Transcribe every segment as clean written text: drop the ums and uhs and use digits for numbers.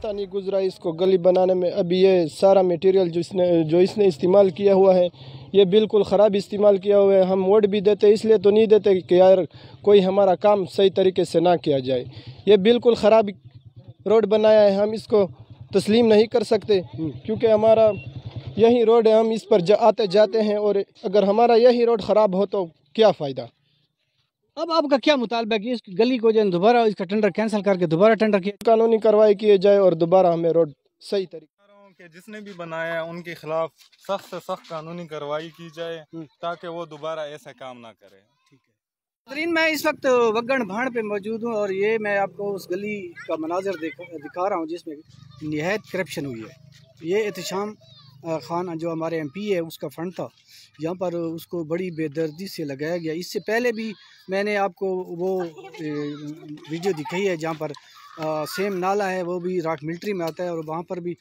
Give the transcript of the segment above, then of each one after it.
हफ्ता नहीं गुजरा इसको गली बनाने में। अभी ये सारा मटेरियल जो इसने इस्तेमाल किया हुआ है ये बिल्कुल ख़राब इस्तेमाल किया हुआ है। हम वोट भी देते इसलिए तो नहीं देते कि यार कोई हमारा काम सही तरीके से ना किया जाए। ये बिल्कुल ख़राब रोड बनाया है, हम इसको तस्लीम नहीं कर सकते क्योंकि हमारा यही रोड है, हम इस पर आते जाते हैं और अगर हमारा यही रोड ख़राब हो तो क्या फ़ायदा। अब आपका क्या मुतालबा है कि इस गली को जो दोबारा इसका टेंडर कैंसिल करके दोबारा टेंडर किया, कानूनी कार्रवाई किए जाए और दोबारा हमें रोड सही तरीके कि जिसने भी बनाया है उनके खिलाफ सख्त से सख्त कानूनी कार्रवाई की जाए ताकि वो दोबारा ऐसा काम ना करे। ठीक है नाज़रीन, मैं इस वक्त वगण भाड़ पे मौजूद हूँ और ये मैं आपको उस गली का मनाजर दिखा रहा हूँ जिसमें निहायत करप्शन हुई है। ये एहतशाम खान जो हमारे एमपी है उसका फंड था, यहाँ पर उसको बड़ी बेदर्दी से लगाया गया। इससे पहले भी मैंने आपको वो वीडियो दिखाई है जहाँ पर सेम नाला है, वो भी राख मिलिट्री में आता है और वहाँ पर भी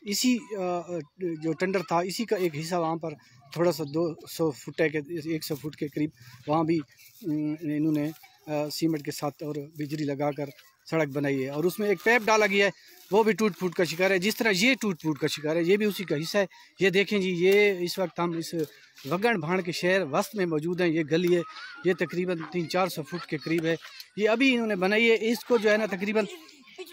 इसी जो टेंडर था इसी का एक हिस्सा वहाँ पर थोड़ा सा 200 फुट के 100 फुट के करीब वहाँ भी इन्होंने सीमेंट के साथ और बिजली लगाकर सड़क बनाई है और उसमें एक पैप डाला गया है, वो भी टूट फूट का शिकार है। जिस तरह ये टूट फूट का शिकार है ये भी उसी का हिस्सा है। ये देखें जी, ये इस वक्त हम इस वगण भाड़ के शहर वस्त में मौजूद हैं। ये गली है, ये तकरीबन 300-400 फुट के करीब है। ये अभी इन्होंने बनाई है, इसको जो है ना तकरीबन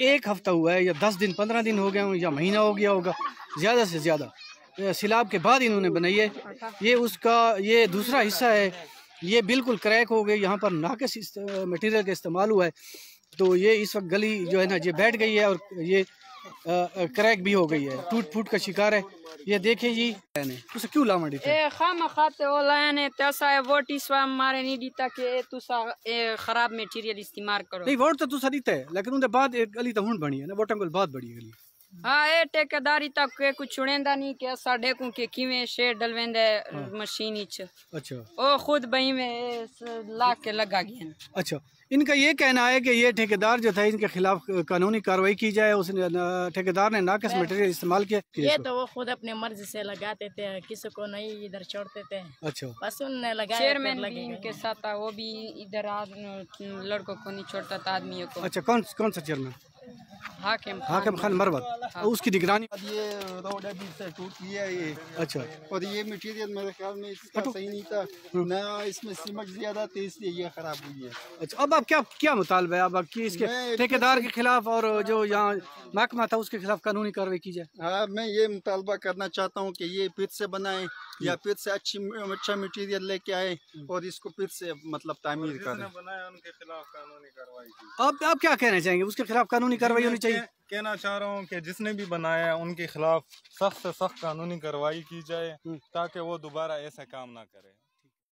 1 हफ्ता हुआ है या 10 दिन 15 दिन हो गए हों या महीना हो गया होगा ज़्यादा से ज़्यादा। सिलाब के बाद इन्होंने बनाई है। ये उसका ये दूसरा हिस्सा है, ये बिल्कुल क्रैक हो गई, यहाँ पर नाकिस मटीरियल का इस्तेमाल हुआ है तो ये इस वक्त गली जो है ना ये बैठ गई है और ये क्रैक भी हो गई है, टूट फूट का शिकार है। ये देखें जी, तुसा क्यों लामा दी ए खामा खाते ओ लाने तैसा है वोट इस वार मारे नहीं दीता कि तुसा खराब मटेरियल इस्तेमाल करो। नहीं वोट तो तुसा दीता है लेकिन उनके बाद एक गली तो हुन बनी है ना, वोटां कोल बाद बड़ी गली। हाँ ए ठेकेदारी तक के कुछ छुड़ेंदा नहीं कि साडे को के किवें शेर डलवेंदे मशीन इच। अच्छा ओ खुद बही में ला के लगा गया। अच्छा, इनका ये कहना है कि ये ठेकेदार जो था इनके खिलाफ कानूनी कार्रवाई की जाए। उसने ठेकेदार ने नाकिस मटेरियल इस्तेमाल किया। ये तो वो खुद अपने मर्जी से लगाते थे, किसी को नहीं इधर छोड़ते थे। अच्छा, बस उनने लगाया। चेयरमैन भी इनके साथ था, वो भी इधर लड़कों को नहीं छोड़ता था, आदमियों को। अच्छा, कौन सा चेयरमैन? हाकिम खान मरवत। उसकी निगरानी। ये रोड अभी से टूट गया ये। अच्छा, और ये मटेरियल मेरे ख्याल में इसका सही नहीं था ना, इसमें सीमेंट ज्यादा थी इसलिए ये खराब हुई है। अच्छा, अब आप क्या मुतालबा है अब कि इसके ठेकेदार के खिलाफ और जो यहाँ महकमा था उसके खिलाफ कानूनी कार्रवाई की जाए? हाँ, मैं ये मुतालबा करना चाहता हूँ कि ये फिर से बनाए या फिर से अच्छा मटेरियल लेके आए और इसको फिर से मतलब तामीर करें। उनके खिलाफ कानूनी कार्रवाई की। आप क्या कहना चाहेंगे? उसके खिलाफ कानूनी कार्रवाई होनी चाहिए। कहना चाह रहा हूँ कि जिसने भी बनाया है उनके खिलाफ सख्त से सख्त कानूनी कार्रवाई की जाए ताकि वो दोबारा ऐसा काम ना करे।